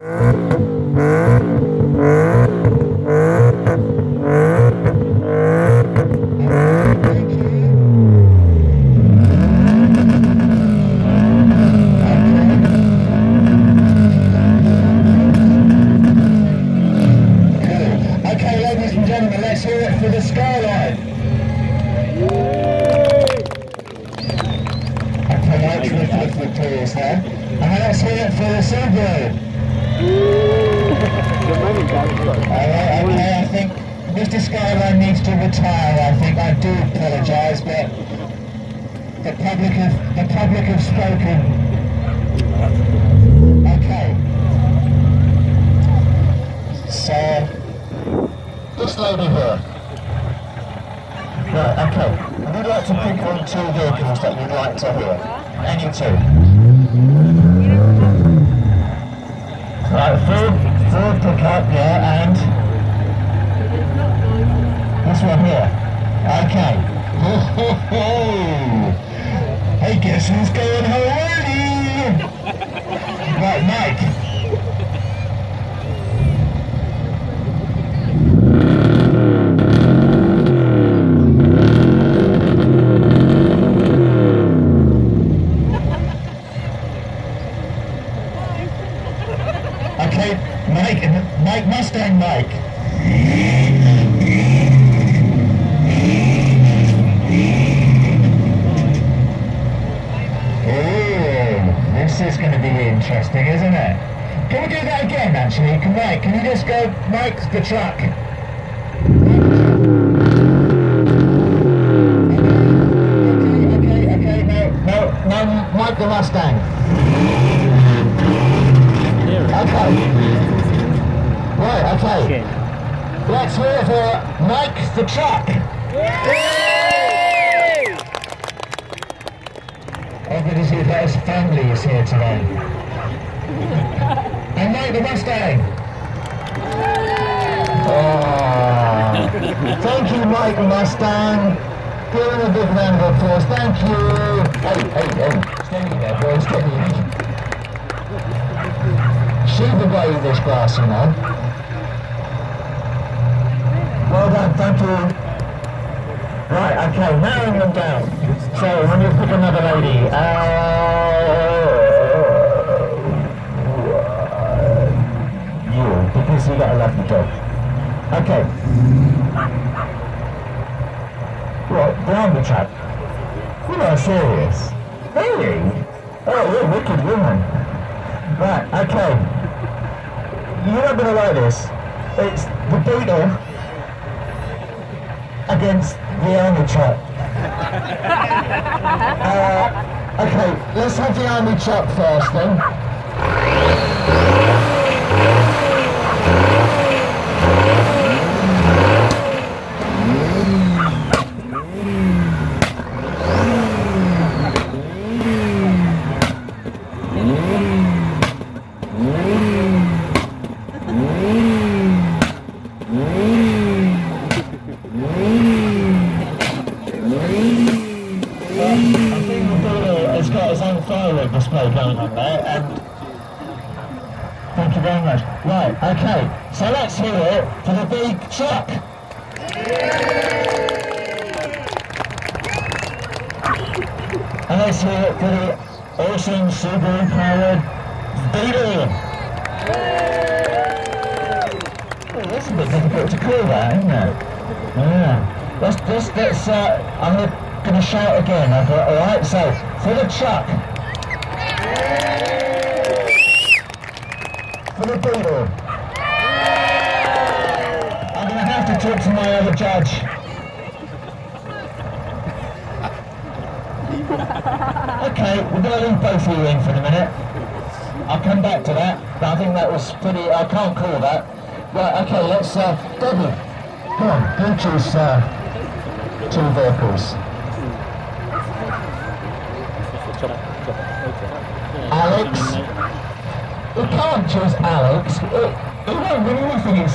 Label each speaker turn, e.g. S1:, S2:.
S1: For the skyline. Okay, that's really good for the tourists there. And let's hear it for the Subaru. Okay, I think Mr. Skyline needs to retire. I think I do apologise, but the public have spoken. Okay. So this lady here. Right, okay. Would you like to pick on two vehicles that you'd like to hear? Any two. Right, Ford pickup, yeah, and this one here. Okay. Hey, guess who's going already? Right, Mike. Okay, Mike Mustang Mike. Oh, this is going to be interesting, isn't it? Can we do that again, actually? Can you just go, Mike the truck? Okay, no, Mike the Mustang. Okay. Right, okay. Let's hear it for Mike the truck. Yay! Everybody's here, his family is here today. And Mike the Mustang. Oh. Thank you, Mike the Mustang. Give him a big round of applause. Thank you. Hey. Steady there, boys. Steady. Sheep away with this glass, you know. Well done, thank you. Right, okay, narrowing them down. So, when you pick another lady, you, because you got a lovely job. Okay. What, behind the trap? You are serious? Really? Oh, you're a wicked woman. Right, okay. You're not going to like this. It's the Beetle against the army truck. Okay, let's have the army truck first then. Firework display going on there, and thank you very much. Right, okay, so let's hear it for the big truck. And let's hear it for the awesome Subaru powered Beetle. Oh, that's a bit difficult to call that, isn't it? Yeah. Let's I'm going to shout again. Alright, so for the truck. For the Beetle. I'm going to have to talk to my other judge. Okay, we're going to leave both of you in for a minute. I'll come back to that, but I think that was pretty, I can't call that. Right, okay, let's, Debbie, come on, you choose two vehicles. Alex, you can't choose Alex, he won't win anything.